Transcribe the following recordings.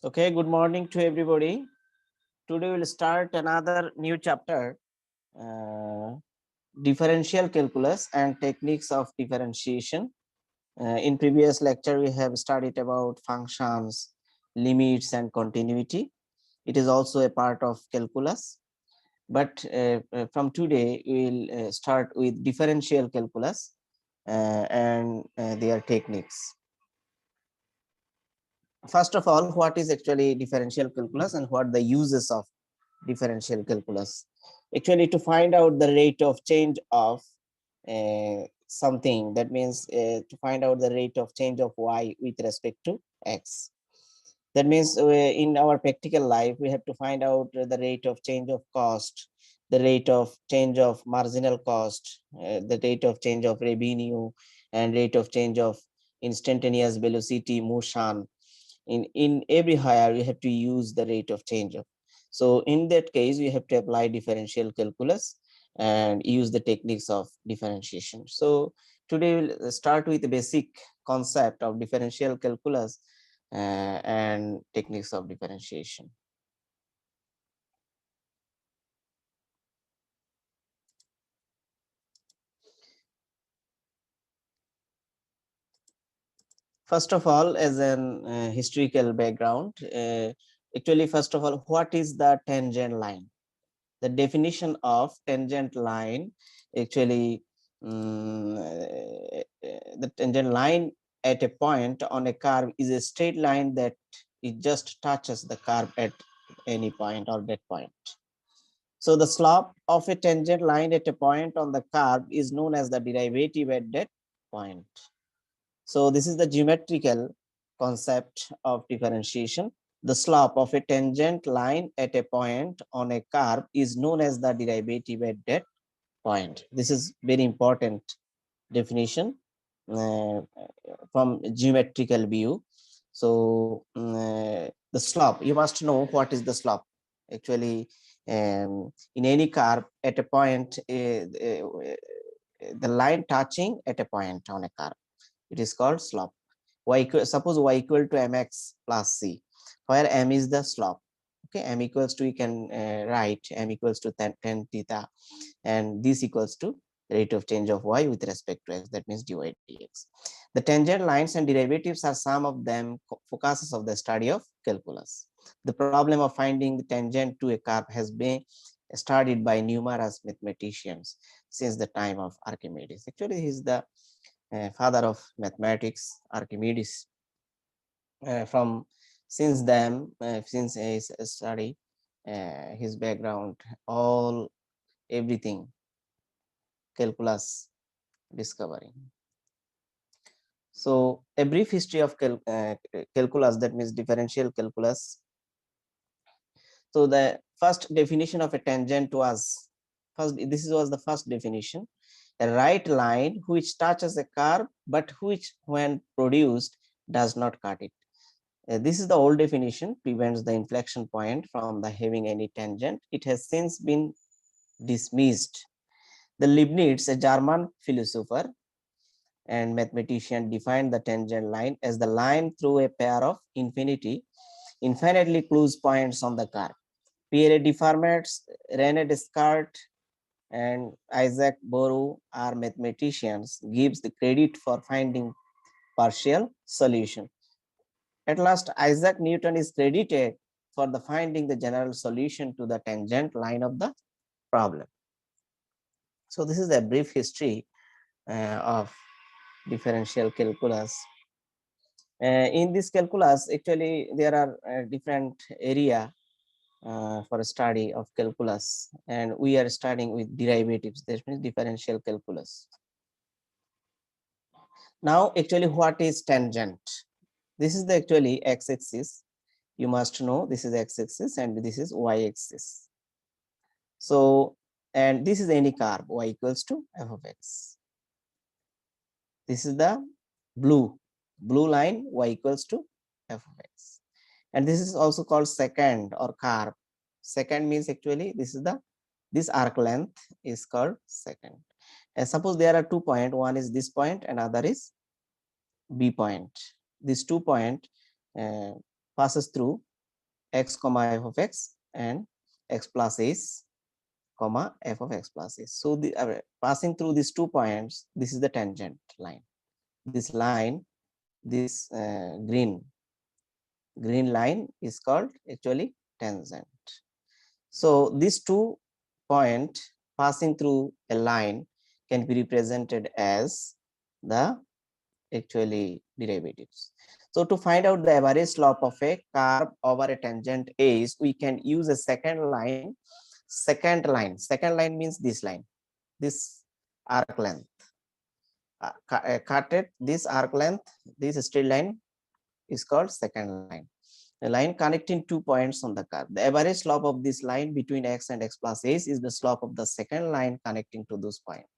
Okay, good morning to everybody. Today we'll start another new chapter, uh, differential calculus and techniques of differentiation. In previous lecture, we have studied about functions, limits, and continuity. It is also a part of calculus. But from today, we'll start with differential calculus and their techniques. First of all, what is actually differential calculus and what the uses of differential calculus? Actually, to find out the rate of change of something, that means to find out the rate of change of y with respect to x. That means in our practical life, we have to find out the rate of change of cost, the rate of change of marginal cost, the rate of change of revenue, and rate of change of instantaneous velocity motion. In every hire, we have to use the rate of change of. So in that case, we have to apply differential calculus and use the techniques of differentiation. So today we'll start with the basic concept of differential calculus and techniques of differentiation. First of all, as an historical background, actually, first of all, what is the tangent line? The definition of tangent line, actually, the tangent line at a point on a curve is a straight line that it just touches the curve at any point or that point. So the slope of a tangent line at a point on the curve is known as the derivative at that point. So this is the geometrical concept of differentiation. The slope of a tangent line at a point on a curve is known as the derivative at that point. This is very important definition from geometrical view. So the slope, you must know what is the slope. Actually, in any curve at a point, the line touching at a point on a curve, it is called slope. Suppose y equal to mx plus c, where m is the slope. Okay, m equals to, you can write m equals to tan theta, and this equals to rate of change of y with respect to x, that means dy dx. The tangent lines and derivatives are some of them focuses of the study of calculus. The problem of finding the tangent to a curve has been studied by numerous mathematicians since the time of Archimedes. Actually, he is the father of mathematics, Archimedes. From since then, since his study, his background, all everything calculus discovering. So a brief history of calculus, that means differential calculus. So the first definition of a tangent was was the first definition: a right line which touches a curve but which when produced does not cut it. This is the old definition, prevents the inflection point from the having any tangent. It has since been dismissed. The Leibniz, a German philosopher and mathematician, defined the tangent line as the line through a pair of infinitely close points on the curve. Pierre de Fermat, René Descartes, and Isaac Barrow are mathematicians, gives the credit for finding partial solution. At last, Isaac Newton is credited for the finding the general solution to the tangent line of the problem. So this is a brief history of differential calculus. In this calculus, actually, there are different area for study of calculus, and we are studying with derivatives. That means differential calculus. Now, actually, what is tangent? This is the actually x-axis. You must know this is x-axis and this is y-axis. So, and this is any curve y equals to f of x. This is the blue line, y equals to f of x. And this is also called secant or curve. Secant means actually this arc length is called secant. And suppose there are 2 points, one is this point, another is B point. This 2 point passes through x comma f of x and x plus a's comma f of x plus a. So the passing through these 2 points, this is the tangent line. This line, this green line is called actually tangent. So these 2 point passing through a line can be represented as the actually derivatives. So to find out the average slope of a curve over a tangent is, we can use a second line. Second line means this line, this arc length. Cut it, this arc length, this straight line is called second line. The line connecting 2 points on the curve. The average slope of this line between x and x plus a is the slope of the second line connecting to those points.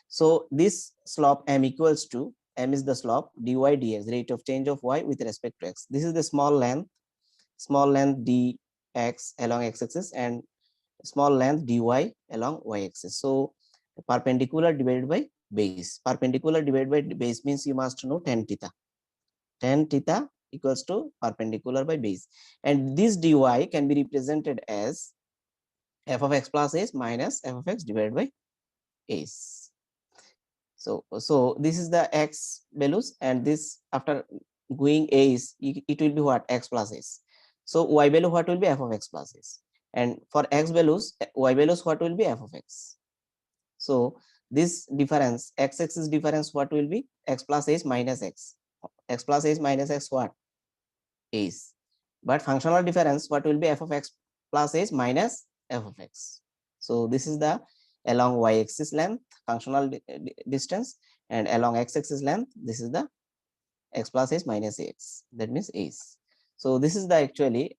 So this slope m equals to, m is the slope, dy dx, rate of change of y with respect to x. This is the small length dx along x-axis and small length dy along y-axis. So perpendicular divided by base. Perpendicular divided by base means you must know tan theta. Tan theta equals to perpendicular by base. And this dy can be represented as f of x plus a minus f of x divided by a. So this is the x values, and this after going a is, it will be what, x plus a. So y value what will be, f of x plus a. And for x values, y values what will be, f of x. So this difference, x-axis difference what will be, x plus a minus x. X plus a minus x what, a. But functional difference what will be, f of x plus a minus f of x. So this is the along y-axis length functional distance, and along x-axis length this is the x plus a minus ax, that means a. So this is the actually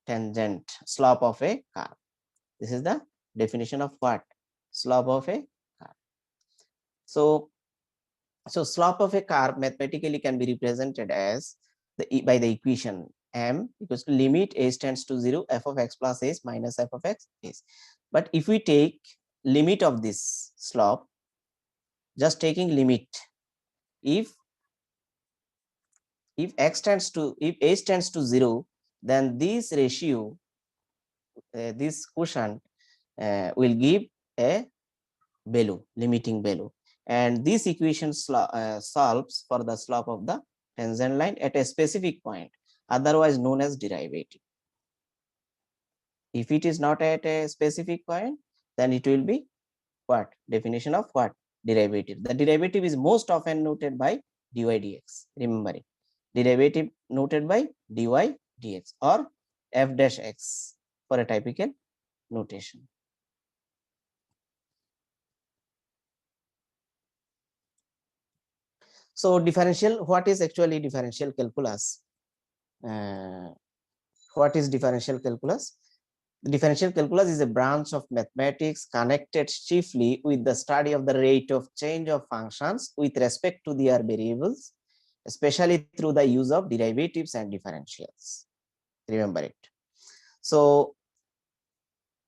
tangent slope of a curve. This is the definition of what, slope of a curve. So slope of a curve mathematically can be represented as by the equation m equals to limit a tends to 0 f of x plus a minus f of x is. But if we take limit of this slope, just taking limit, if x tends to, if a tends to 0, then this ratio, this quotient will give a value, limiting value, and this equation solves for the slope of the tangent line at a specific point, otherwise known as derivative. If it is not at a specific point, then it will be what, definition of what, derivative. The derivative is most often noted by dy dx. Remember it, derivative noted by dy dx or f dash x for a typical notation. So differential, what is actually differential calculus? What is differential calculus? The differential calculus is a branch of mathematics connected chiefly with the study of the rate of change of functions with respect to their variables, especially through the use of derivatives and differentials. Remember it. So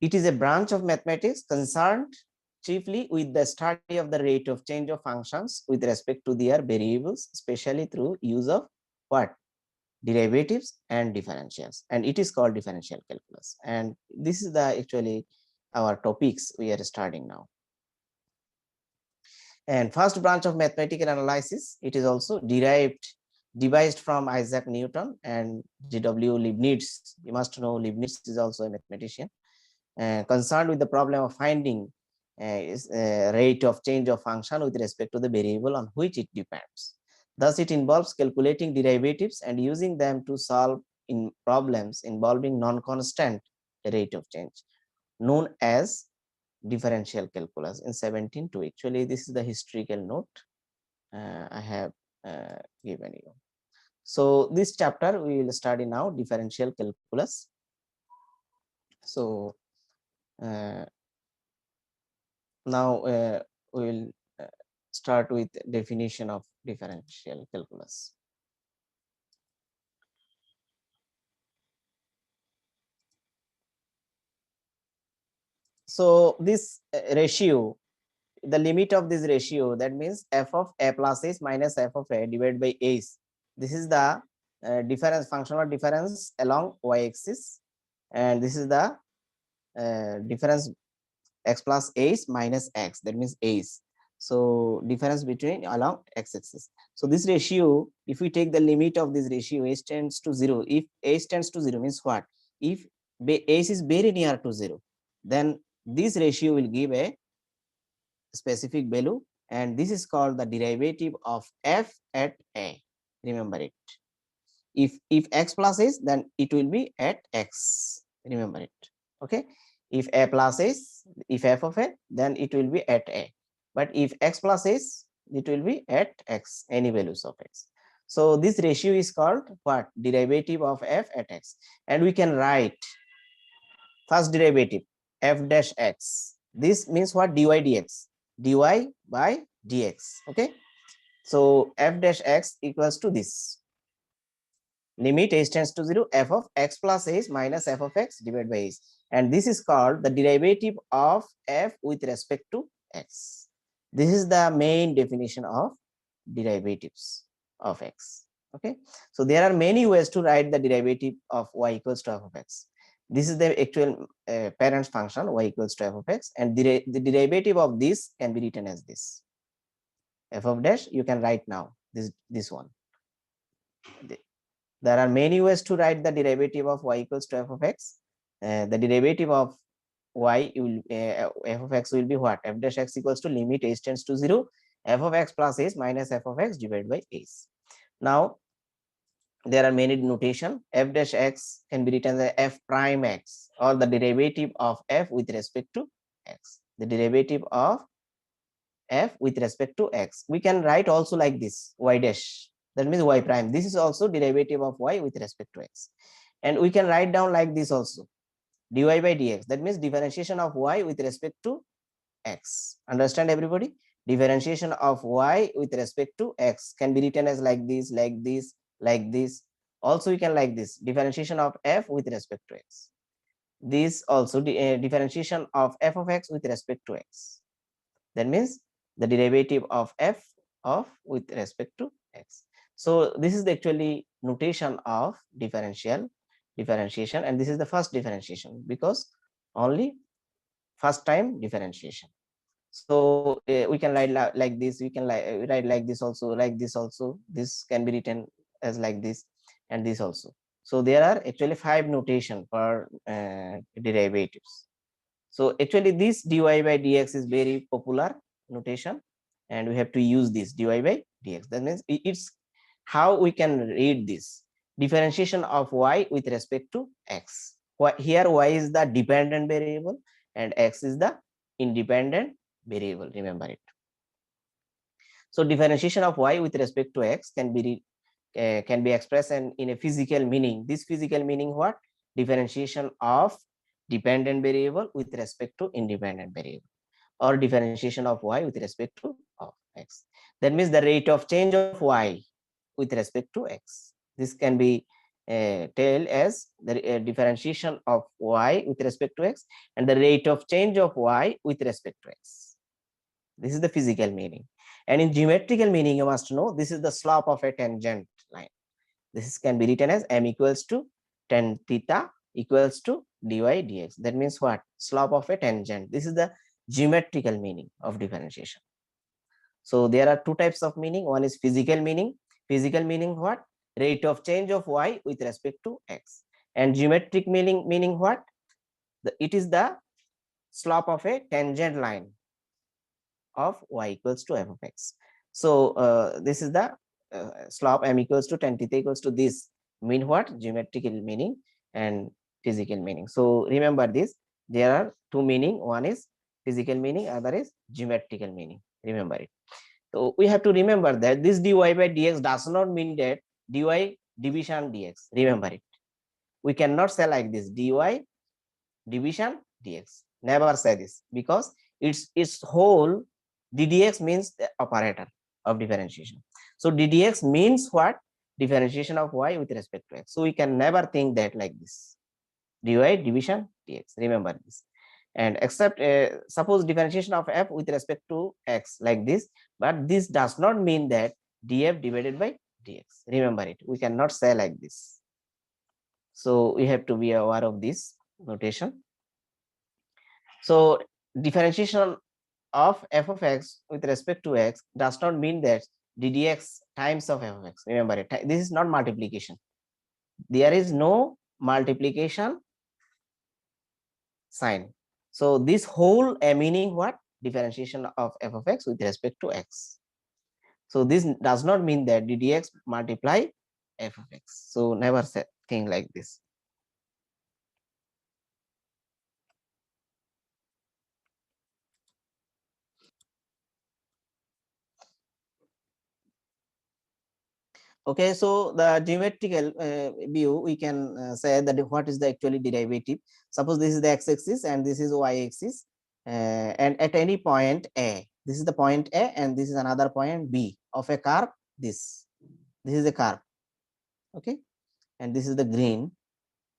it is a branch of mathematics concerned chiefly with the study of the rate of change of functions with respect to their variables, especially through use of what, derivatives and differentials, and it is called differential calculus. And this is the actually our topics we are starting now. And first branch of mathematical analysis, it is also devised from Isaac Newton and G.W. Leibniz. You must know Leibniz is also a mathematician, concerned with the problem of finding rate of change of function with respect to the variable on which it depends. Thus, it involves calculating derivatives and using them to solve in problems involving non-constant rate of change, known as differential calculus in 1702. Actually, this is the historical note I have given you. So this chapter we will study now, differential calculus. So now we will start with definition of differential calculus. So this ratio, the limit of this ratio, that means f of a plus a minus f of a divided by a. This is the functional difference along y-axis, and this is the difference x plus h minus x, that means h. So difference between along x-axis. So this ratio, if we take the limit of this ratio, h tends to 0. If h tends to 0 means what? If h is very near to 0, then this ratio will give a specific value, and this is called the derivative of f at a. Remember it. If x plus is, then it will be at x. Remember it. Okay. If a plus is, if f of a, then it will be at a. But if x plus is, it will be at x, any values of x. So this ratio is called what? Derivative of f at x. And we can write first derivative f dash x. This means what? Dy dx. Dy by dx. Okay. So f dash x equals to this. Limit h tends to 0, f of x plus h minus f of x divided by h. And this is called the derivative of f with respect to x. This is the main definition of derivatives of x. Okay. So there are many ways to write the derivative of y equals to f of x. This is the actual parent function y equals to f of x, and the derivative of this can be written as this. F of dash, you can write now this one. There are many ways to write the derivative of y equals to f of x. The derivative of y will f of x will be what? F dash x equals to limit h tends to 0, f of x plus h minus f of x divided by h. Now there are many notation. F dash x can be written as f prime x, or the derivative of f with respect to x. The derivative of f with respect to x. We can write also like this, y dash, that means y prime. This is also derivative of y with respect to x. And we can write down like this also, dy by dx, that means differentiation of y with respect to x. Understand everybody? Differentiation of y with respect to x can be written as like this, like this, like this. Also we can like this, differentiation of f with respect to x. This also differentiation of f of x with respect to x. That means the derivative of f of with respect to x. So this is the actually notation of differentiation, and this is the first differentiation because only first time differentiation. So we can write like this, we can write like this also, like this also. This can be written as like this, and this also. So there are actually 5 notation for derivatives. So actually this dy by dx is very popular notation, and we have to use this dy by dx. That means it's how we can read this differentiation of y with respect to x. Here y is the dependent variable and x is the independent variable. Remember it. So differentiation of y with respect to x can be expressed in a physical meaning. This physical meaning what? Differentiation of dependent variable with respect to independent variable, or differentiation of y with respect to of x. That means the rate of change of y with respect to x. This can be tell as the differentiation of y with respect to x and the rate of change of y with respect to x. This is the physical meaning. And in geometrical meaning, you must know this is the slope of a tangent line. This can be written as m equals to tan theta equals to dy dx. That means what? Slope of a tangent. This is the geometrical meaning of differentiation. So there are 2 types of meaning. One is physical meaning. Physical meaning what? Rate of change of y with respect to x. And geometric meaning what? It is the slope of a tangent line of y equals to f of x. So this is the slope m equals to tan theta equals to this. Mean what? Geometrical meaning and physical meaning. So remember this. There are 2 meaning. One is physical meaning, other is geometrical meaning. Remember it. So we have to remember that this dy by dx does not mean that dy division dx. Remember it. We cannot say like this, dy division dx. Never say this, because its whole ddx means the operator of differentiation. So ddx means what? Differentiation of y with respect to x. So we can never think that like this, dy division dx. Remember this. And except suppose differentiation of f with respect to x like this, but this does not mean that df divided by dx. Remember it, we cannot say like this. So we have to be aware of this notation. So differentiation of f of x with respect to x does not mean that ddx times of f of x. Remember it, this is not multiplication. There is no multiplication sign. So this whole meaning what? Differentiation of f of x with respect to x. So this does not mean that ddx multiply f of x. So never say thing like this. Okay, so the geometrical view, we can say that what is the actually derivative. Suppose this is the x-axis and this is y-axis, and at any point A, this is the point A and this is another point B of a curve. This is a curve, okay, and this is the green,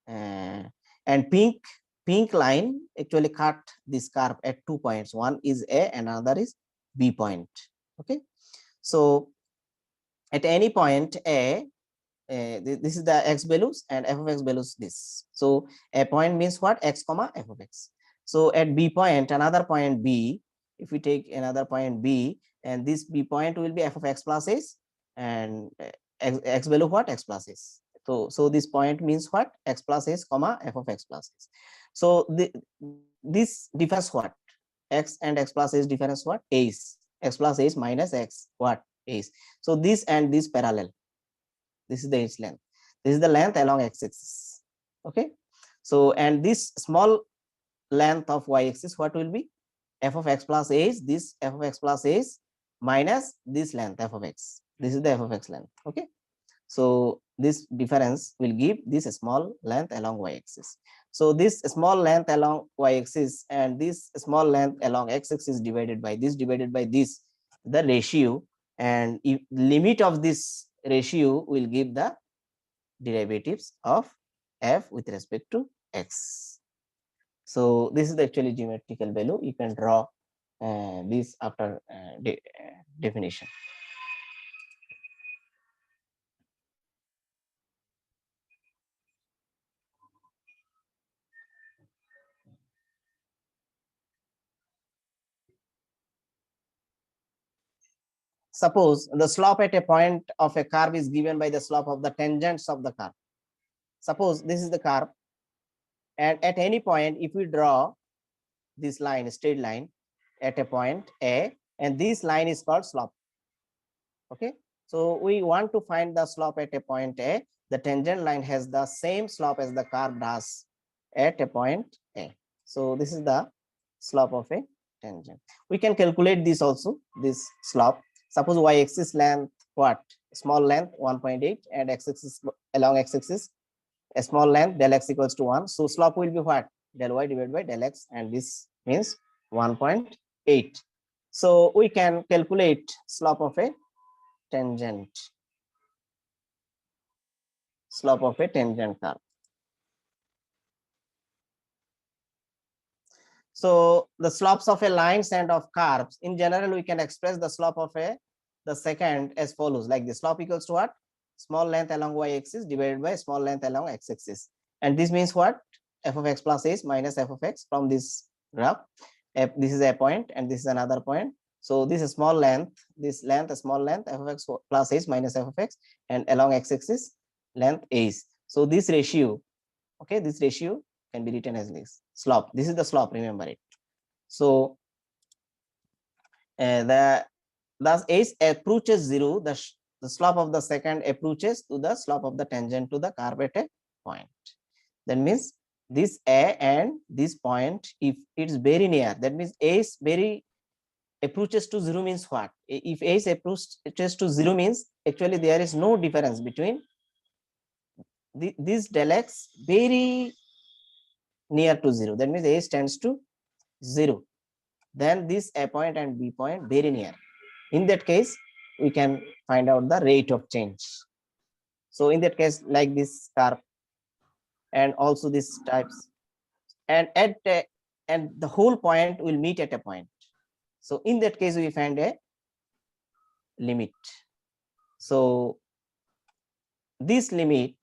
and pink line actually cut this curve at 2 points. One is A and another is B point. Okay, so at any point A, this is the x values and f of x values this. So a point means what? X comma f of x. So at B point, another point B, if we take another point B, and this B point will be f of x plus s, and x value what? X plus s. So this point means what? X plus s comma f of x plus s. So this differs what? X and x plus s difference what? A's. X plus s minus x what? A's. So this and this parallel. This is the h length. This is the length along x-axis. Okay. So and this small length of y-axis, what will be? F of x plus a is this f of x plus a is minus this length f of x. This is the f of x length. Okay. So this difference will give this small length along y-axis. So this small length along y-axis and this small length along x-axis divided by this, the ratio, and if limit of this ratio will give the derivatives of f with respect to x. So this is the actually geometrical value. You can draw this after definition. Suppose the slope at a point of a curve is given by the slope of the tangents of the curve. Suppose this is the curve, and at any point, if we draw this line, straight line, at a point A, and this line is called slope. Okay, so we want to find the slope at a point A. The tangent line has the same slope as the curve does at a point A. So this is the slope of a tangent. We can calculate this also, this slope. Suppose y-axis length what? Small length 1.8 and x-axis along x-axis a small length del x equals to 1. So slope will be what? Del y divided by del x, and this means 1.8. So we can calculate slope of a tangent. Slope of a tangent curve. So the slopes of a lines and of curves, in general, we can express the slope of the second as follows, like the slope equals to what? Small length along y-axis divided by small length along x-axis. And this means what? F of x plus h minus f of x from this graph. This is a point and this is another point. So this is small length, this length, a small length, f of x plus h minus f of x, and along x-axis length h. So this ratio, okay, this ratio can be written as this slope. This is the slope, remember it. So thus h approaches 0, the slope of the second approaches to the slope of the tangent to the curve at a point. That means this A and this point, if it's very near, that means A is very approaches to 0 means what? If A is approaches to 0 means actually there is no difference between this del x very near to 0. That means A tends to 0. Then this A point and B point very near. In that case, we can find out the rate of change. So in that case, like this curve and also these types, and and the whole point will meet at a point. So in that case, we find a limit. So this limit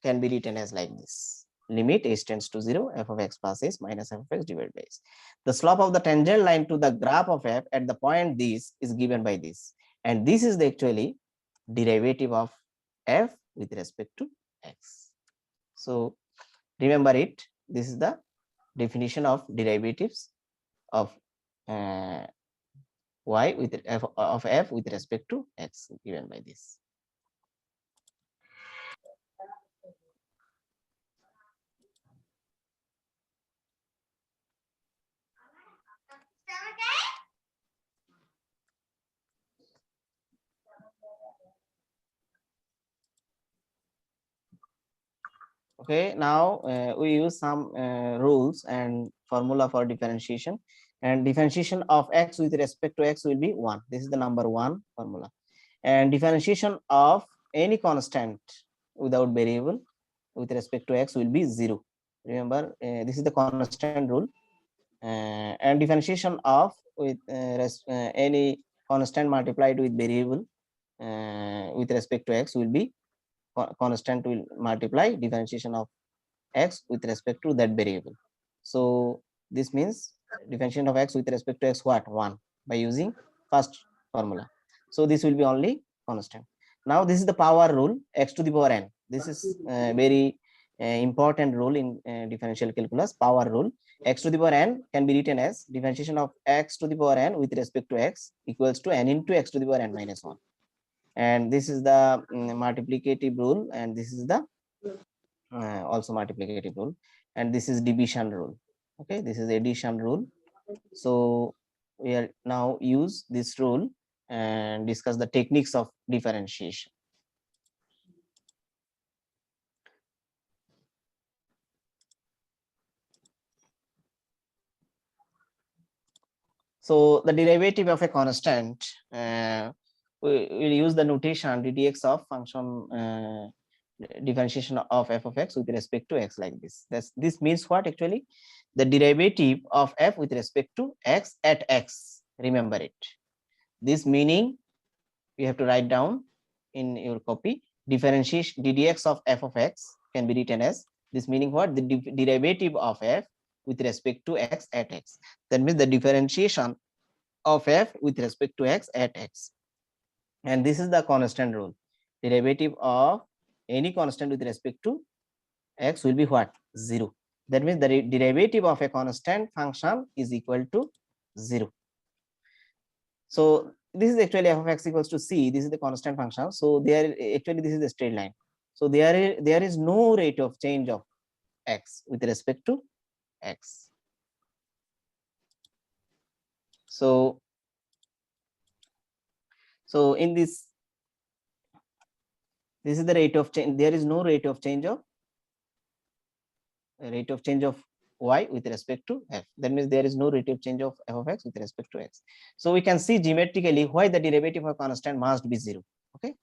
can be written as like this. Limit h tends to 0, f of x plus s minus f of x divided by s. The slope of the tangent line to the graph of f at the point this is given by this. And this is the actually derivative of f with respect to x. So remember it, this is the definition of derivatives of y with f with respect to x given by this. Okay, now we use some rules and formula for differentiation, and differentiation of x with respect to x will be 1. This is the number 1 formula. And differentiation of any constant without variable with respect to x will be 0. Remember, this is the constant rule. And differentiation of with any constant multiplied with variable with respect to x will be constant will multiply differentiation of x with respect to that variable. So this means differentiation of x with respect to x what 1 by using first formula. So this will be only constant. Now this is the power rule, x to the power n. This is very important rule in differential calculus, power rule. X to the power n can be written as differentiation of x to the power n with respect to x equals to n into x to the power n minus 1. And this is the multiplicative rule, and this is the also multiplicative rule, and this is division rule. Okay, this is addition rule. So we are now use this rule and discuss the techniques of differentiation. So the derivative of a constant, we will use the notation ddx of function differentiation of f of x with respect to x like this. This means what actually? The derivative of f with respect to x at x. Remember it. This meaning you have to write down in your copy. Differentiation ddx of f of x can be written as this meaning what? The derivative of f with respect to x at x. That means the differentiation of f with respect to x at x. And this is the constant rule. Derivative of any constant with respect to x will be what? 0. That means the derivative of a constant function is equal to 0. So this is actually f of x equals to c. This is the constant function. So there actually this is the straight line. So there is no rate of change of x with respect to x. So in this is the rate of change. There is no rate of change of y with respect to f. That means there is no rate of change of f of x with respect to x. So we can see geometrically why the derivative of constant must be 0. Okay,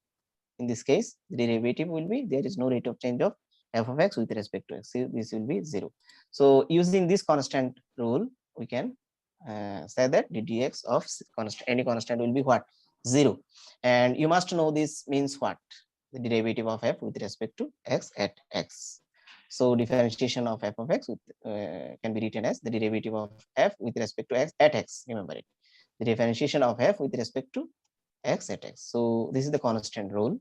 in this case the derivative will be there is no rate of change of f of x with respect to x. So this will be 0. So using this constant rule we can say that the dx of any constant will be what? 0. And you must know this means what? The derivative of f with respect to x at x. So differentiation of f of x with, can be written as the derivative of f with respect to x at x. Remember it. The differentiation of f with respect to x at x. So this is the constant rule,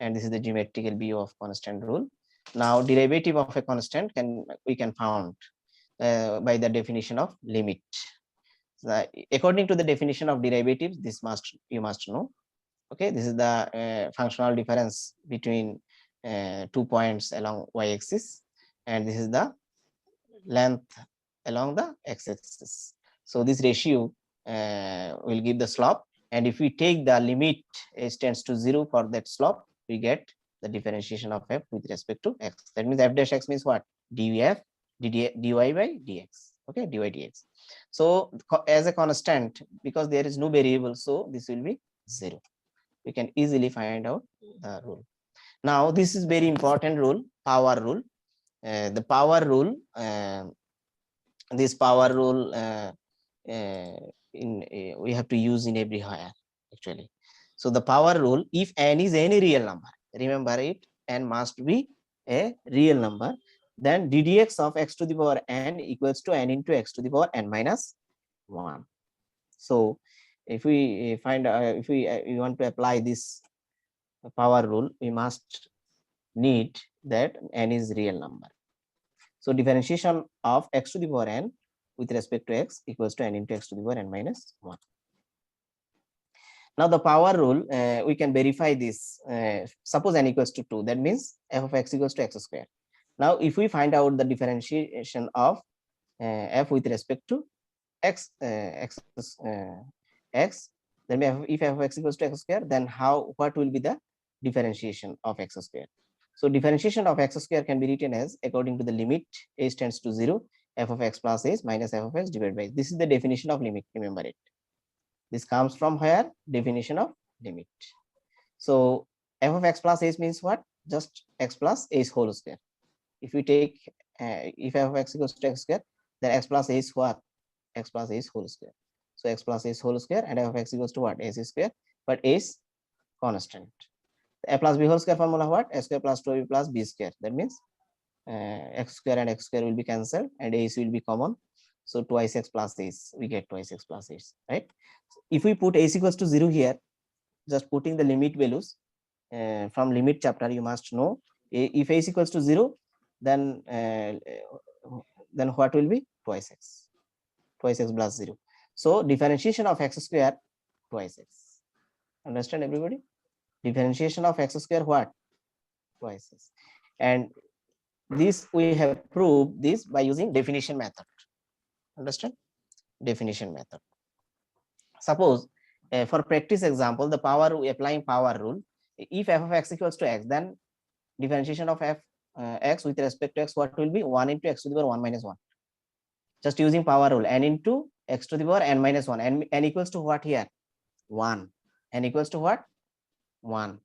and this is the geometrical view of constant rule. Now derivative of a constant we can found by the definition of limit. So, according to the definition of derivatives, you must know. Okay, this is the functional difference between 2 points along y-axis, and this is the length along the x-axis. So this ratio will give the slope, and if we take the limit h tends to 0 for that slope, we get the differentiation of f with respect to x. That means f dash x means what? df dy by dx. Okay, dy dx. So as a constant, because there is no variable, so this will be 0. We can easily find out the rule. Now this is very important rule, power rule. The power rule, this power rule we have to use in everywhere actually. So the power rule, if n is any real number, remember it, n must be a real number, then ddx of x to the power n equals to n into x to the power n minus 1. So if we find if we want to apply this power rule, we must need that n is real number. So differentiation of x to the power n with respect to x equals to n into x to the power n minus 1. Now the power rule, we can verify this. Suppose n equals to 2, that means f of x equals to x square. Now if we find out the differentiation of f with respect to x, x, then if f of x equals to x square, then what will be the differentiation of x square? So differentiation of x square can be written as according to the limit h tends to 0, f of x plus h minus f of x divided by. This is the definition of limit. Remember it. This comes from where? Definition of limit. So f of x plus h means what? Just x plus h whole square. If we take if f of x equals to x square, then x plus h what? X plus h whole square. So x plus h whole square and f of x equals to what? H square, but h constant. A plus b whole square formula what? A square plus 2b plus b square. That means x square and x square will be cancelled and h will be common. So twice x plus h, we get twice x plus h, right? If we put h equals to 0 here, just putting the limit values from limit chapter, you must know if h equals to 0, then what will be? Twice x plus 0. So differentiation of x square twice x. Understand everybody? Differentiation of x square what? Twice x. And this we have proved this by using definition method. Understand? Definition method. Suppose for practice example, the power applying power rule, if f of x equals to x, then differentiation of f x with respect to x, what will be? 1 into x to the power 1 minus 1. Just using power rule, n into x to the power n minus 1, n equals to what here? 1. N equals to what? 1.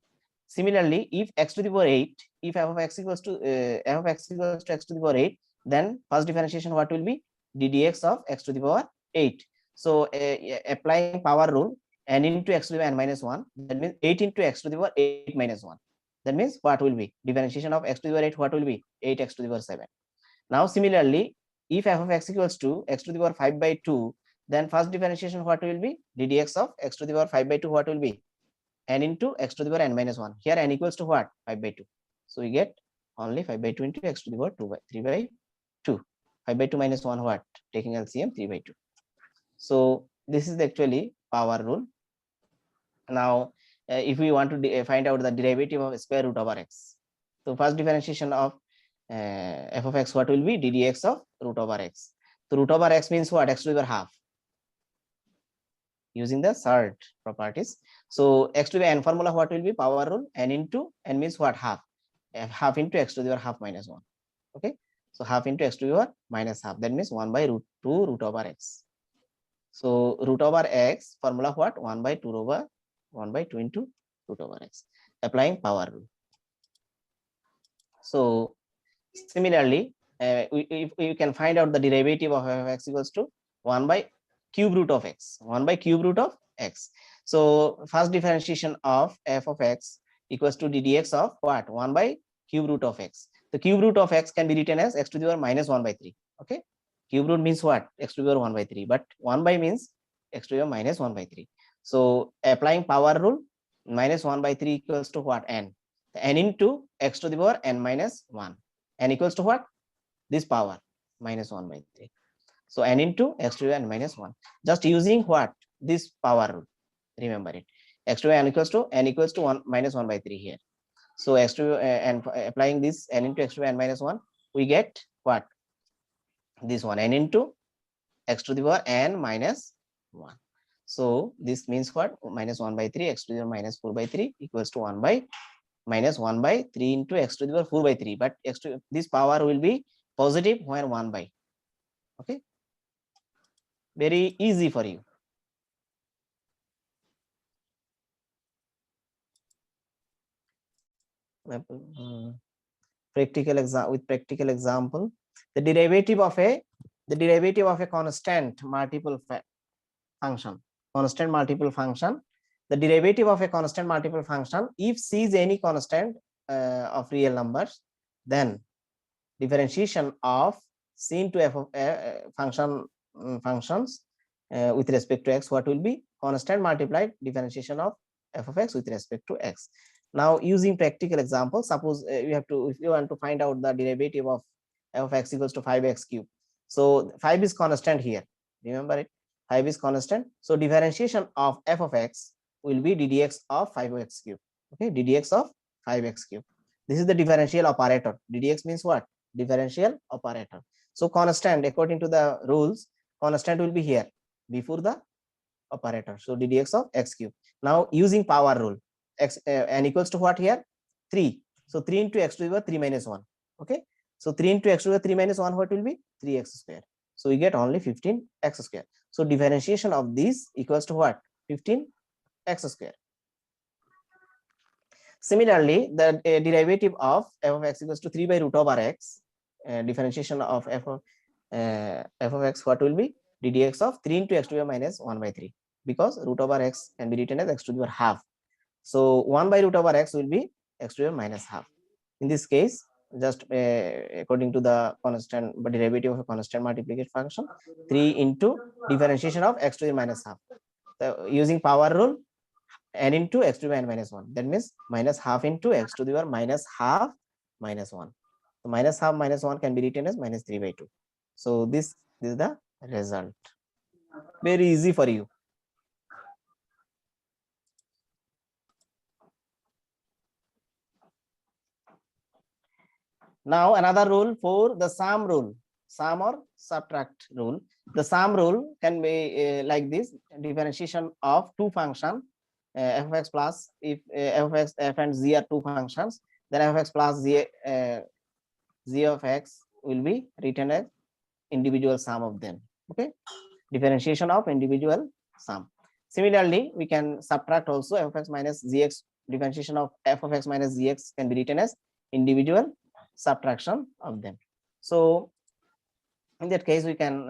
Similarly, if x to the power 8, if f of x equals to x to the power 8, then first differentiation what will be? ddx of x to the power 8. So applying power rule, n into x to the power n minus 1, that means 8 into x to the power 8 minus 1. That means what will be? Differentiation of x to the power 8, what will be? 8x to the power 7. Now similarly, if f of x equals to x to the power 5 by 2, then first differentiation what will be? ddx of x to the power 5 by 2, what will be? N into x to the power n minus 1. Here n equals to what? 5 by 2. So we get only 5 by 2 into x to the power 3 by 2. 5 by 2 minus 1 what? Taking LCM 3 by 2. So this is actually power rule. Now if we want to find out the derivative of square root over x. So first differentiation of f of x, what will be? ddx of root over x. So root over x means what? X to the power half. Using the third properties. So x to the n formula what will be? Power rule, n into n means what? Half. Half into x to the power half minus 1. Okay. So half into x to the power minus half. That means 1 by root 2 root over x. So root over x formula what? 1 by 2 over 1 by 2 into root over x. Applying power rule. So similarly, if we can find out the derivative of f of x equals to 1 by cube root of x. 1 by cube root of x. So first differentiation of f of x equals to ddx of what? 1 by cube root of x. The cube root of x can be written as x to the power minus 1 by 3. Okay. Cube root means what? X to the power 1 by 3. But 1 by means x to the power minus 1 by 3. So applying power rule, minus 1 by 3 equals to what? N. N into x to the power n minus 1. N equals to what? This power minus 1 by 3. So n into x to the power n minus 1. Just using what? This power rule. Remember it. X to the power n equals to 1 minus 1 by 3 here. So x to and applying this n into x to the power n minus 1, we get what? This one, n into x to the power n minus 1. So this means what? Minus 1 by 3 x to the power minus 4 by 3 equals to 1 by minus 1 by 3 into x to the power 4 by 3. But x to this power will be positive when 1 by. Okay. Very easy for you. Practical example, with practical example, the derivative of a constant multiple function. Constant multiple function the derivative of a constant multiple function, if c is any constant of real numbers, then differentiation of c into f of functions with respect to x, what will be? Constant multiplied differentiation of f of x with respect to x. Now using practical example, suppose you have to, if you want to find out the derivative of f of x equals to 5x cube. So 5 is constant here, remember it, 5 is constant. So differentiation of f of x will be ddx of 5x cube. Okay, ddx of 5x cube. This is the differential operator. ddx means what? Differential operator. So constant, according to the rules, constant will be here before the operator. So ddx of x cube. Now using power rule, x n equals to what here? 3. So 3 into x to the power 3 minus 1. Okay. So 3 into x to the 3 minus 1, what will be? 3x square. So we get only 15x square. So differentiation of this equals to what? 15x square. Similarly, the derivative of f of x equals to 3 by root over x, differentiation of f of x, what will be? ddx of 3 into x to the power minus 1 by 3, because root over x can be written as x to the power half. So 1 by root over x will be x to the power minus half. In this case, just according to the constant derivative of a constant multiplication function, 3 into differentiation of x to the minus half. So using power rule, n into x to the power n minus 1. That means minus half into x to the power minus half minus 1. So minus half minus 1 can be written as minus 3 by 2. So this is the result. Very easy for you. Now another rule for the sum rule, sum or subtract rule. The sum rule can be like this: differentiation of two functions, f of x plus, if f of x, f and z are two functions, then f of x plus z of x will be written as individual sum of them. Okay, differentiation of individual sum. Similarly, we can subtract also f of x minus zx. Differentiation of f of x minus zx can be written as individual subtraction of them. So in that case, we can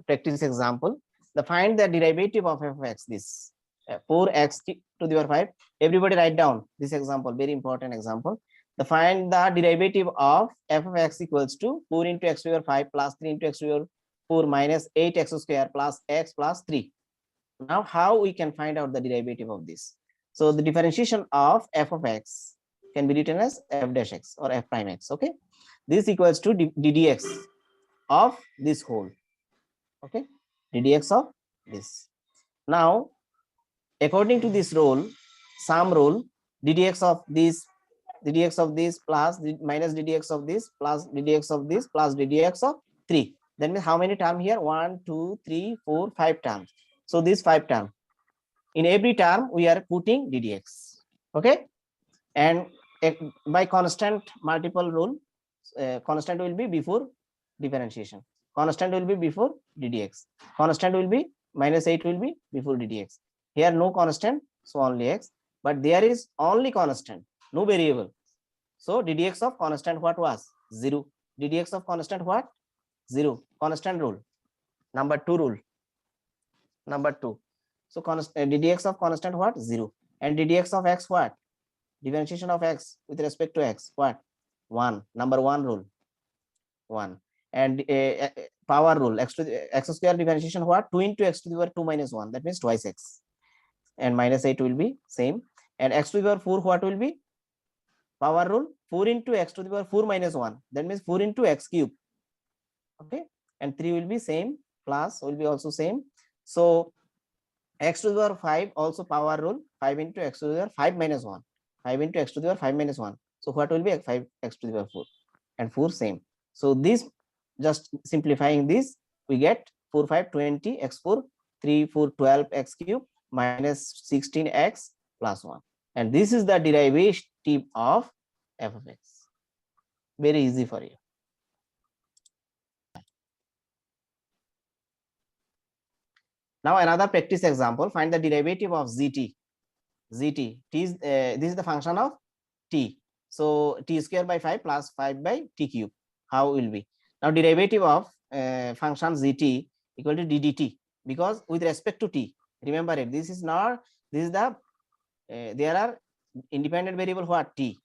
practice this example. The find the derivative of f of x, this 4x to the power 5. Everybody write down this example, very important example. The find the derivative of f of x equals to 4 into x to the power 5 plus 3 into x to the power 4 minus 8x square plus x plus 3. Now how we can find out the derivative of this? So the differentiation of f of x can be written as f dash x or f prime x. Okay, this equals to ddx of this whole. Okay, ddx of this. Now according to this rule, sum rule, ddx of this plus minus ddx of this plus ddx of this plus ddx of 3. That means how many terms here? 1 2 3 4 5 terms. So this 5 term, in every term we are putting ddx. Okay, and by constant multiple rule, constant will be before differentiation, constant will be before ddx, constant will be minus 8 will be before ddx. Here no constant, so only x, but there is only constant, no variable. So ddx of constant what was? 0. ddx of constant what? 0. Constant rule, number 2 rule, number 2. So ddx of constant what? 0. And ddx of x what? Differentiation of x with respect to x what? 1. Number 1 rule, 1. And power rule, x square differentiation what? 2 into x to the power 2 minus 1, that means twice x, and minus 8 will be same. And x to the power 4 what will be? Power rule, 4 into x to the power 4 minus 1, that means 4 into x cube. Okay, and 3 will be same, plus will be also same. So x to the power 5 also power rule, 5 into x to the power 5 minus 1, 5 into x to the power 5 minus 1. So what will be 5 x to the power 4, and 4 same. So this, just simplifying this, we get 4 5 20 x4 3 4 12 x cube minus 16x plus 1. And this is the derivative of f of x. Very easy for you. Now another practice example, find the derivative of zt. T is this is the function of t. So t square by 5 plus 5 by t cube. How will be? Now derivative of function zt equal to ddt, because with respect to t, remember it, this is not, this is the there are independent variable what t,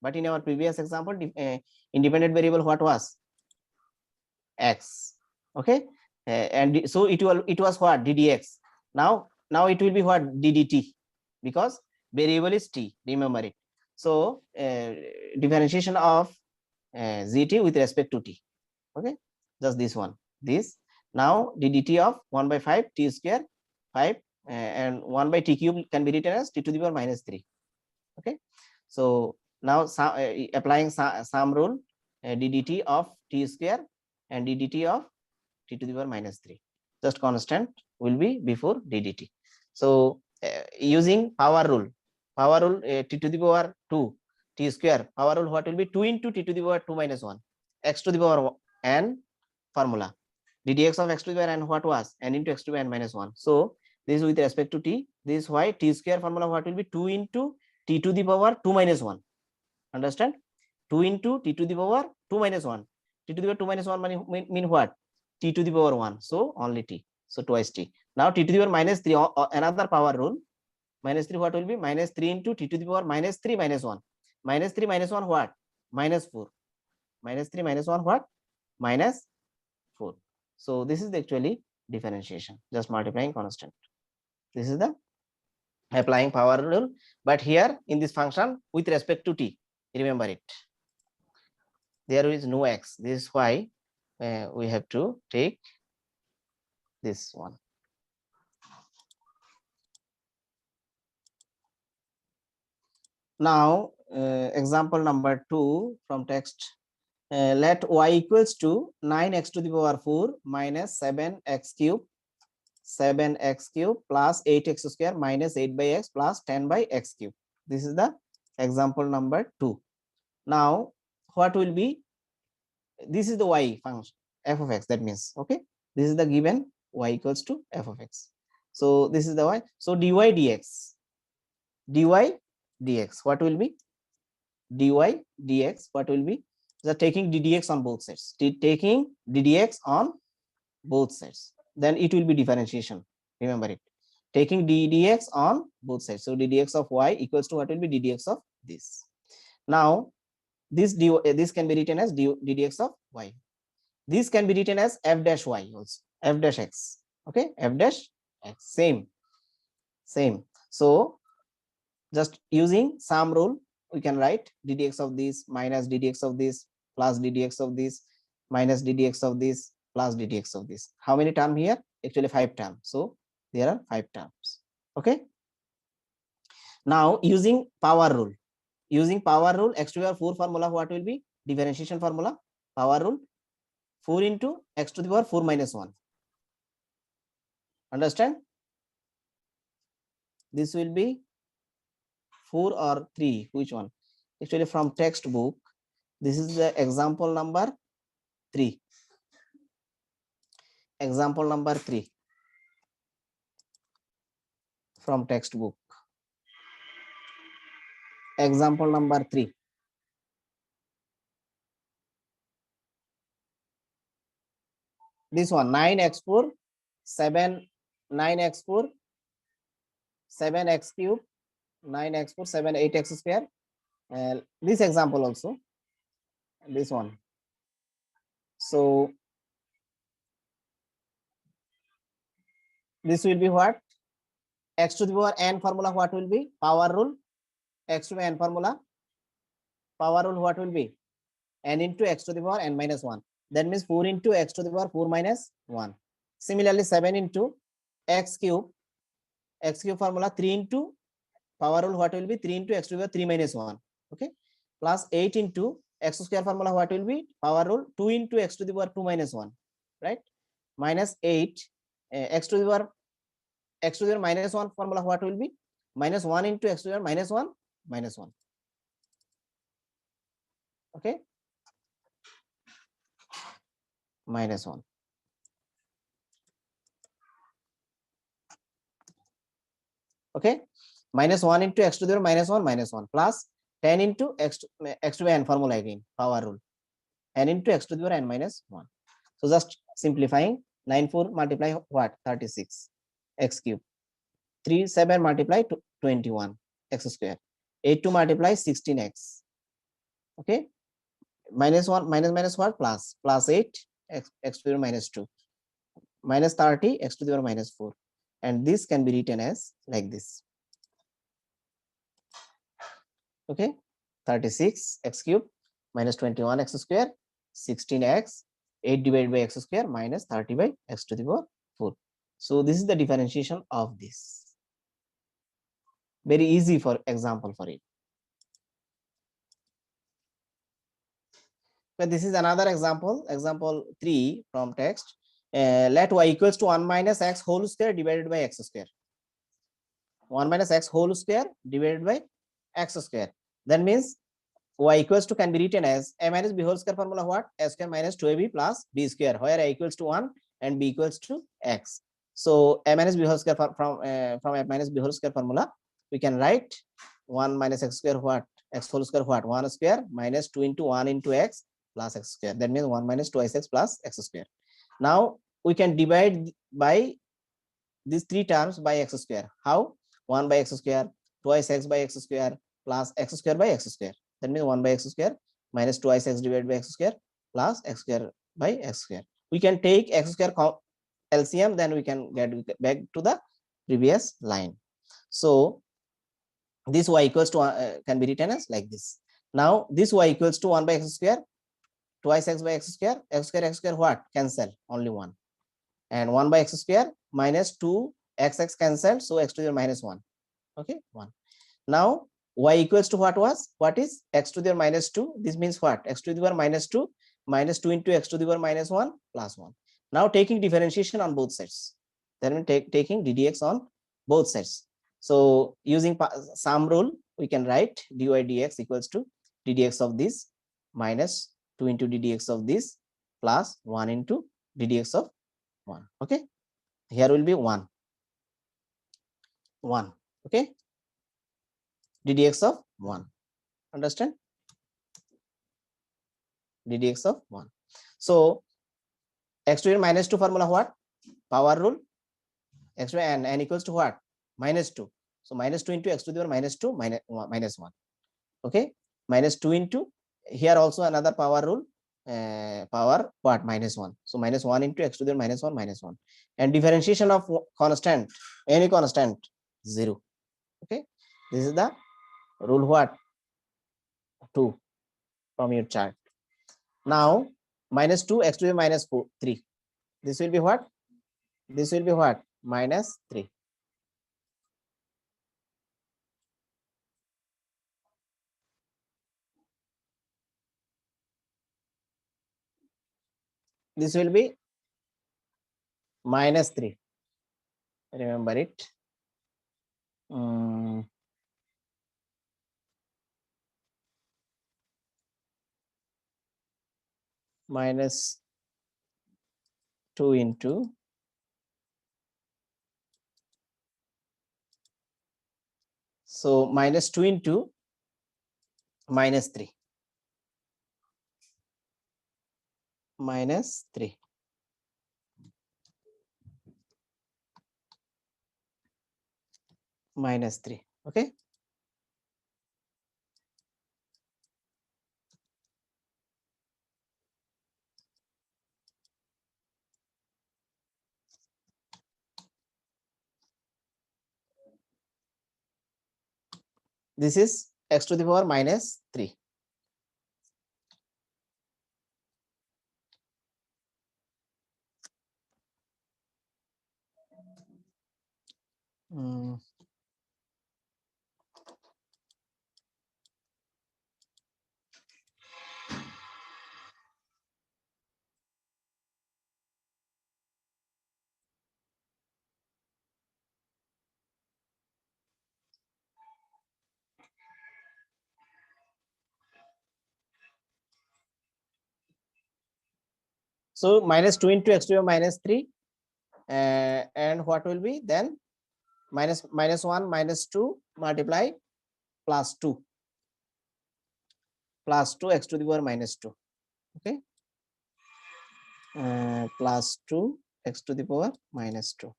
but in our previous example independent variable what was x. Okay, and so it was what ddx. Now it will be what ddt, because variable is t, remember it. So differentiation of gt with respect to t. Okay, just this one, this. Now ddt of 1 by 5 t square 5 and 1 by t cube can be written as t to the power minus 3. Okay, so now applying sum rule, ddt of t square and ddt of t to the power minus 3, just constant will be before ddt. So using power rule t to the power 2 t square power rule, what will be 2 into t to the power 2 minus 1 x to the power n formula, ddx of x to the power n what was n into x to the power n minus 1. So this with respect to t, this is why t square formula what will be 2 into t to the power 2 minus 1. Understand? 2 into t to the power 2 minus 1. T to the power 2 minus 1 mean what? T to the power 1. So only t. So twice t. Now t to the power minus 3, another power rule. Minus 3 what will be? Minus 3 into t to the power minus 3 minus 1. Minus 3 minus 1 what? Minus 4. Minus 3 minus 1 what? Minus 4. So this is actually differentiation. Just multiplying constant. This is the applying power rule. But here in this function with respect to t, remember it, there is no x. This is why we have to take this one. Now example number 2 from text. Let y equals to 9x to the power 4 minus 7x cube plus 8x square minus 8 by x plus 10 by x cube. This is the example number 2. Now what will be, this is the y function f of x, that means, okay, this is the given y equals to f of x. So this is the y. So dy dx what will be, dy dx what will be, the taking ddx on both sides, taking ddx on both sides, then it will be differentiation, remember it, taking ddx on both sides. So ddx of y equals to what will be ddx of this. Now this this can be written as ddx of y. This can be written as f dash y also, f dash x. Okay, f dash x, same. So just using sum rule, we can write ddx of this minus ddx of this plus ddx of this minus ddx of this plus ddx of this. How many terms here? Actually 5 terms. So there are 5 terms. Okay. Now using power rule, x to the power 4 formula, what will be differentiation formula? Power rule, 4 into x to the power 4 minus 1. Understand? This will be 4 or 3, which one? Actually from textbook, this is the example number 3. Example number 3 from textbook. Example number 3. This one, 9x4 9x4 7x cube 9x4 7 8x square. This example also, this one. So this will be what? X to the power n formula, what will be? Power rule, x to the n formula, power rule, what will be? N into x to the power n minus 1. That means 4 into x to the power 4 minus 1. Similarly 7 into x cube formula, 3 into power rule, what will be? 3 into x to the power 3 minus 1. Okay, plus 8 into x square formula, what will be? Power rule, 2 into x to the power 2 minus 1, right? Minus 8 x to the power minus 1 formula, what will be? Minus 1 into x to the power minus 1 minus 1. Okay, minus 1. Okay, minus 1 into x to the power minus 1 minus 1 plus 10 into x to the n formula, again power rule, n into x to the power n minus 1. So just simplifying, 9 4 multiply what? 36 x cube, 3 7 multiply to 21 x square. 8 to multiply 16x. Okay, minus 1 minus what, plus 8 x to the power minus 2 minus 30 x to the power minus 4, and this can be written as like this. Okay, 36 x cube minus 21 x square, 16x, 8 divided by x square minus 30 by x to the power 4. So this is the differentiation of this. Very easy for example for it. But this is another example, example 3 from text. Let y equals to 1 minus x whole square divided by x square. 1 minus x whole square divided by x square. That means y equals to can be written as a minus b whole square formula what? A square minus 2ab plus b square, where a equals to 1 and b equals to x. So a minus b whole square from a minus b whole square formula, we can write 1 minus x square what? X whole square what? 1 square minus 2 into 1 into x plus x square. That means 1 minus 2x plus x square. Now we can divide by these three terms by x square. How? 1 by x square, twice x by x square plus x square by x square. That means 1 by x square minus twice x divided by x square plus x square by x square. We can take x square LCM, then we can get back to the previous line. So this y equals to can be written as like this. Now this y equals to 1 by x square, twice x by x square what? Cancel, only 1. And 1 by x square minus 2 x cancelled, so x to the minus 1. Okay, 1. Now y equals to what is x to the minus 2. This means what? X to the power minus 2 minus 2 into x to the power minus 1 plus 1. Now taking differentiation on both sides, then taking ddx on both sides. So using sum rule, we can write dy dx equals to ddx of this minus 2 into ddx of this plus 1 into ddx of 1. Okay, here will be 1. Okay, ddx of 1. Understand? ddx of 1. So x to the minus 2 formula what? Power rule. X to n equals to what? Minus 2. So minus 2 into x to the power minus 2 minus 1. Okay, minus 2 into, here also another power rule, power what? Minus 1. So minus 1 into x to the minus 1 minus 1. And differentiation of constant, any constant, 0. Okay, this is the rule what? 2 from your chart. Now minus 2 x to the minus 4 3. This will be what? This will be what? Minus 3. This will be minus 3. Remember it. Minus 2 into so minus 2 into minus 3 minus 3 minus 3. Okay, this is x to the power minus 3. So minus 2 into x to the minus 3, and what will be then? Minus 1 minus 2 multiply plus 2 x to the power minus 2. Okay, plus 2 x to the power minus 2.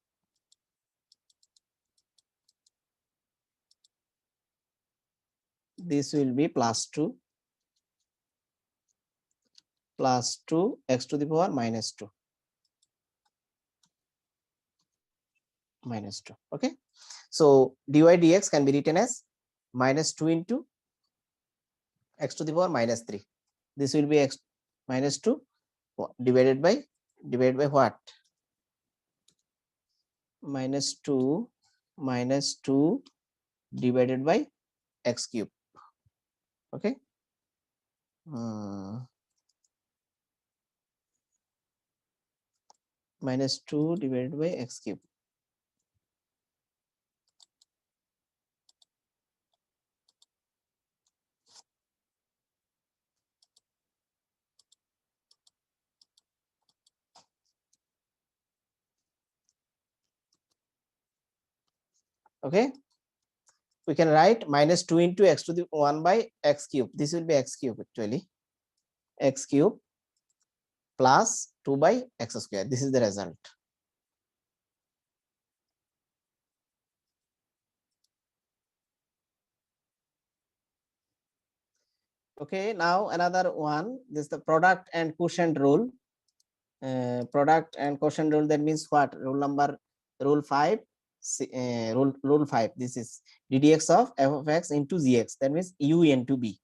this will be plus 2 x to the power minus 2 minus 2. Okay, so dy dx can be written as minus 2 into x to the power minus 3. This will be x minus 2 divided by what? Minus 2 divided by x cube. Okay, minus 2 divided by x cube. Okay, we can write minus 2 into x to the 1 by x cube. This will be x cube actually, x cube plus 2 by x square. This is the result. Okay, now another one, this is the product and quotient rule. Product and quotient rule, that means what? Rule 5. Rule 5, this is ddx of f of x into gx, that means u into b.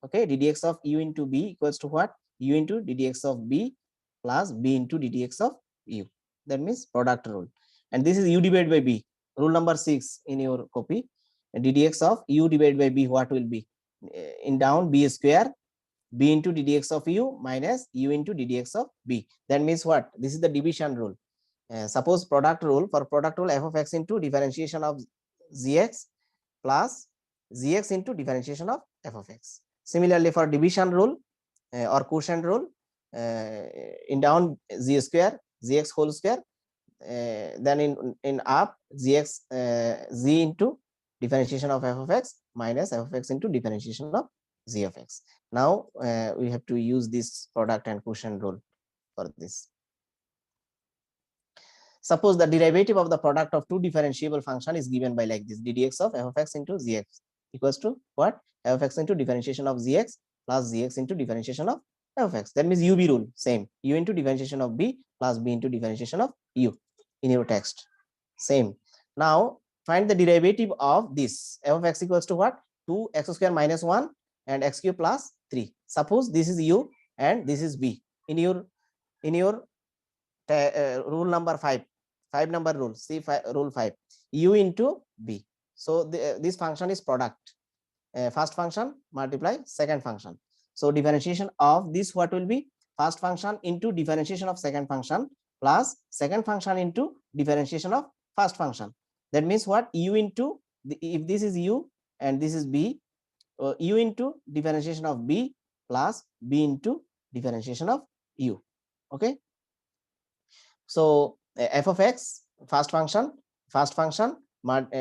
Okay, ddx of u into b equals to what? U into ddx of b plus b into ddx of u, that means product rule. And this is u divided by b, rule number 6 in your copy. Ddx of u divided by b, what will be? In down, b square b into ddx of u minus u into ddx of b. That means what? This is the division rule. Suppose product rule, for product rule f of x into differentiation of gx plus gx into differentiation of f of x. Similarly, for division rule or quotient rule, in down g square gx whole square, then in up gx z into differentiation of f of x minus f of x into differentiation of z of x. Now we have to use this product and quotient rule for this. Suppose the derivative of the product of two differentiable function is given by like this: ddx of f of x into gx equals to what? F of x into differentiation of gx plus gx into differentiation of f of x. That means ub rule, same, u into differentiation of b plus b into differentiation of u in your text, same. Now find the derivative of this. F of x equals to what? 2x square minus 1 and x cube plus 3. Suppose this is u and this is b. In your rule number 5 number rule, see rule 5, u into b. So this function is product, first function multiply second function. So differentiation of this, what will be? First function into differentiation of second function plus second function into differentiation of first function. That means what? U into if this is u and this is b, u into differentiation of b plus b into differentiation of u. Okay, so f of x first function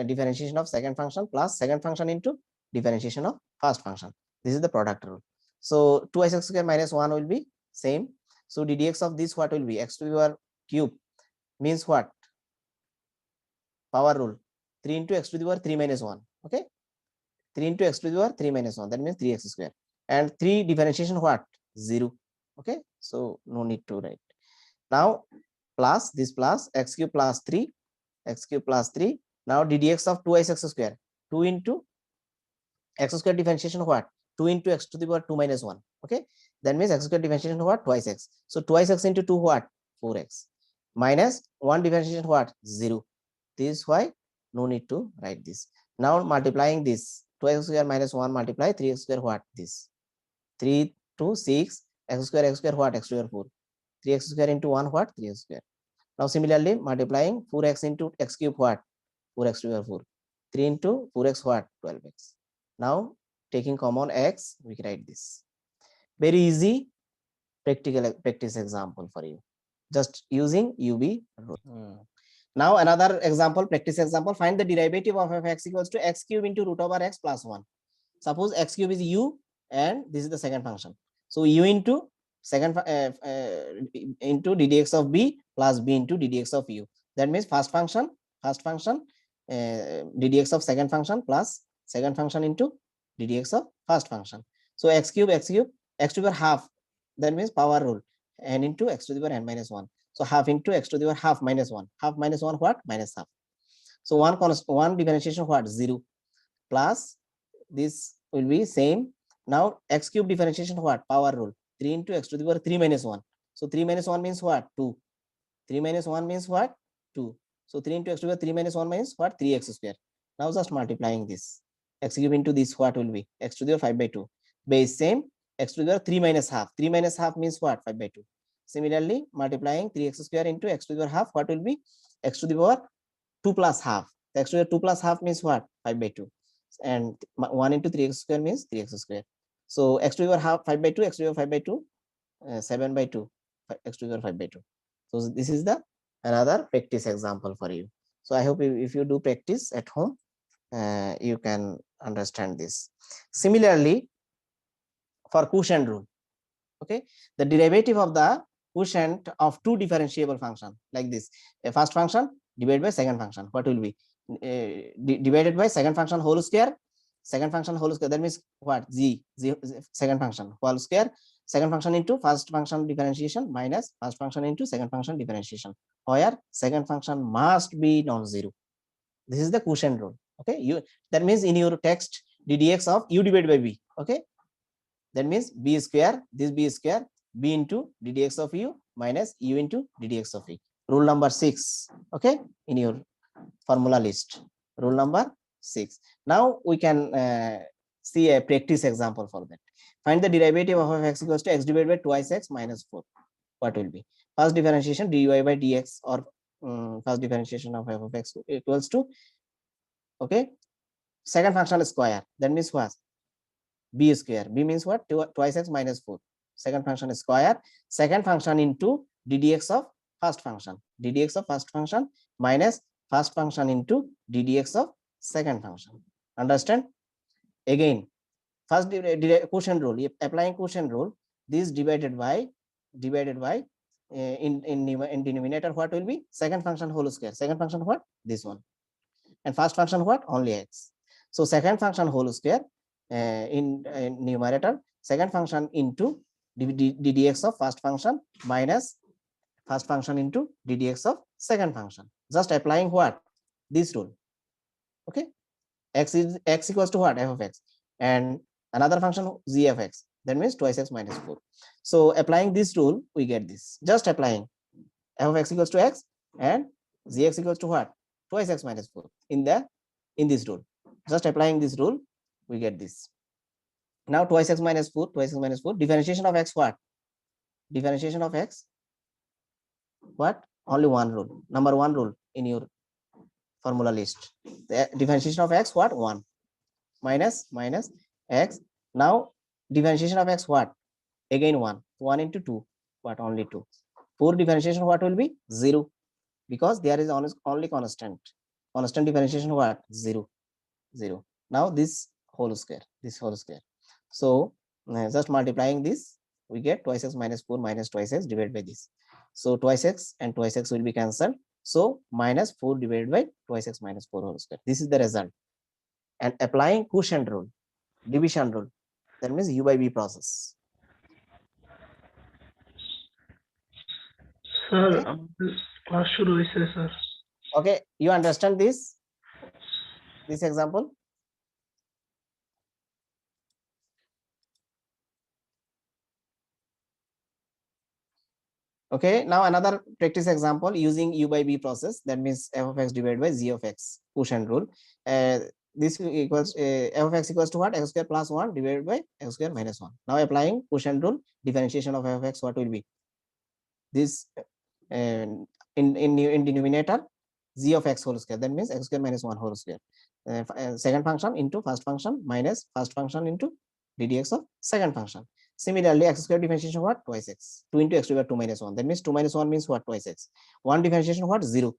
differentiation of second function plus second function into differentiation of first function. This is the product rule. So 2x square minus 1 will be same. So ddx of this, what will be? X to the power cube means what? Power rule, 3 into x to the power 3 minus 1. Okay, 3 into x to the power 3 minus 1, that means 3x square. And 3 differentiation what? 0. Okay, so no need to write. Now plus this plus x cube plus 3, x cube plus 3. Now ddx of 2x square, 2 into x square differentiation what? 2 into x to the power 2 minus 1. Okay, that means x square differentiation what? Twice x. So twice x into 2 what? 4x minus 1 differentiation what? 0. This is why no need to write this. Now multiplying this, 2x square minus 1 multiply 3x square what? This 3 to 6 x square what? X square 4. 3x square into 1 what? 3x square. Now similarly multiplying 4x into x cube what? 4x to the power 4. 3 into 4x what? 12x. Now taking common x, we write this. Very easy practice example for you, just using UB rule. Now another example, practice example. Find the derivative of f of x equals to x cube into root over x plus 1. Suppose x cube is u and this is the second function. So u into second into ddx of b plus b into ddx of u. That means first function ddx of second function plus second function into ddx of first function. So x cube, x to the power half, that means power rule, n into x to the power n minus 1. So half into x to the power half minus 1. Half minus 1 what? Minus half. So one differentiation what? 0 plus this will be same. Now x cube differentiation what? Power rule. 3 into x to the power 3 minus 1. So 3 minus 1 means what? 2. 3 minus 1 means what? 2. So 3 into x to the power 3 minus 1 means what? 3x square. Now just multiplying this. X cube into this what will be? X to the power 5 by 2. Base same. X to the power 3 minus half. 3 minus half means what? 5 by 2. Similarly, multiplying 3x square into x to the power half, what will be? X to the power 2 plus half. X to the power 2 plus half means what? 5 by 2. And 1 into 3x square means 3x square. So x to the power half 5 by 2, x to the power 5 by 2, 7 by 2, x to the power 5 by 2. So this is the another practice example for you. So I hope if you do practice at home, you can understand this. Similarly, for quotient rule, okay, the derivative of the quotient of two differentiable function like this: a first function divided by second function, what will be? Divided by second function whole square. Second function whole square, that means what? G second function whole square. Second function into first function differentiation minus first function into second function differentiation, where second function must be non-zero. This is the quotient rule. Okay, that means in your text ddx of u divided by b. Okay, that means b square, this b square, b into ddx of u minus u into ddx of e. Rule number 6. Okay, in your formula list, rule number 6. Now we can see a practice example for that. Find the derivative of f(x) equals to x divided by twice x minus 4. What will be? First differentiation dy by dx, or first differentiation of f of x equals to, okay, second function square, that means what? B square. B means what? Twice x minus 4. Second function is square. Second function into ddx of first function. ddx of first function minus first function into ddx of second function. Understand? Again, first quotient rule. If applying quotient rule, this divided by in denominator, what will be? Second function whole square. Second function what? This one. And first function what? Only x. So second function whole square in numerator, second function into ddx of first function minus first function into ddx of second function. Just applying what? This rule. Okay, x equals to what? F of x, and another function g of x, that means twice x minus 4. So applying this rule, we get this. Just applying f of x equals to x and gx equals to what? Twice x minus 4 in this rule. Just applying this rule, we get this. Now twice x minus 4, differentiation of x what? Differentiation of x what? Only one rule, number one rule in your formula list. The differentiation of x what? 1 minus x. Now differentiation of x what? Again 1 into 2 what? Only 2. 4 differentiation what will be? 0, because there is only constant differentiation what? 0. Now this whole square. So just multiplying this, we get twice x minus 4 minus twice x divided by this. So twice x and twice x will be cancelled. So minus 4 divided by twice x minus 4 whole square. This is the result. And applying quotient rule, division rule, that means u by b process. Sir, class shuru hoise, sir. Okay, you understand this example? Okay, now another practice example using u by b process, that means f of x divided by g of x, quotient rule. This equals f of x equals to what? X square plus 1 divided by x square minus 1. Now applying quotient rule, differentiation of f of x, what will be? This in denominator, g of x whole square, that means x square minus 1 whole square. Second function into first function minus first function into ddx of second function. Similarly, x square differentiation what? Twice x. 2 into x to the power 2 minus 1. That means 2 minus 1 means what? Twice x. 1 differentiation what? 0.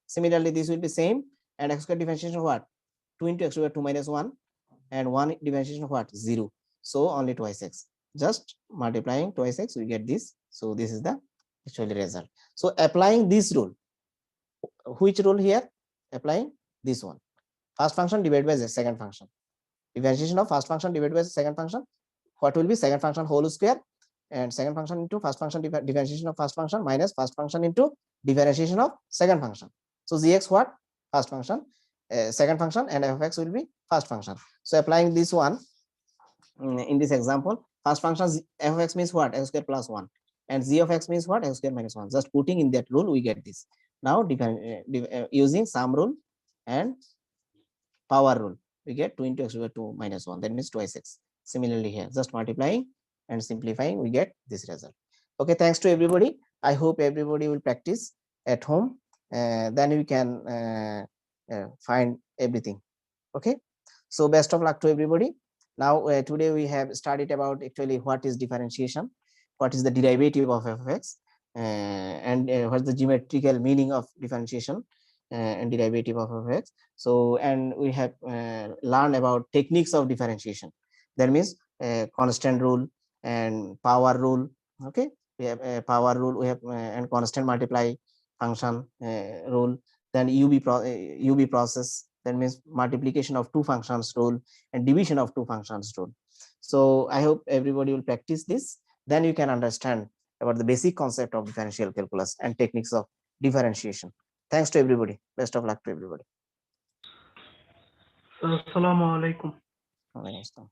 Similarly, this will be same. And x square differentiation what? 2 into x to the power 2 minus 1. And 1 differentiation what? 0. So only twice x. Just multiplying twice x, we get this. So this is the actually result. So applying this rule. Which rule here? Applying this one. First function divided by the second function. Differentiation of first function divided by second function. What will be second function whole square, and second function into first function differentiation of first function minus first function into differentiation of second function. So gx what? First function, second function, and f of x will be first function. So applying this one in this example, first function f of x means what? X square plus 1, and g of x means what? X square minus 1. Just putting in that rule, we get this. Now using sum rule and power rule, we get 2 into x over 2 minus 1, that means twice x. Similarly here, just multiplying and simplifying, we get this result. Okay, thanks to everybody. I hope everybody will practice at home, then we can find everything. Okay, so best of luck to everybody. Now today we have studied about actually what is differentiation, what is the derivative of f of x, and what's the geometrical meaning of differentiation and derivative of f of x. So, and we have learned about techniques of differentiation. That means constant rule and power rule. Okay, we have a power rule, we have and constant multiply function rule. Then UB process, that means multiplication of two functions rule and division of two functions rule. So I hope everybody will practice this. Then you can understand about the basic concept of differential calculus and techniques of differentiation. Thanks to everybody. Best of luck to everybody. Assalamu alaikum. Waalaikumsalam.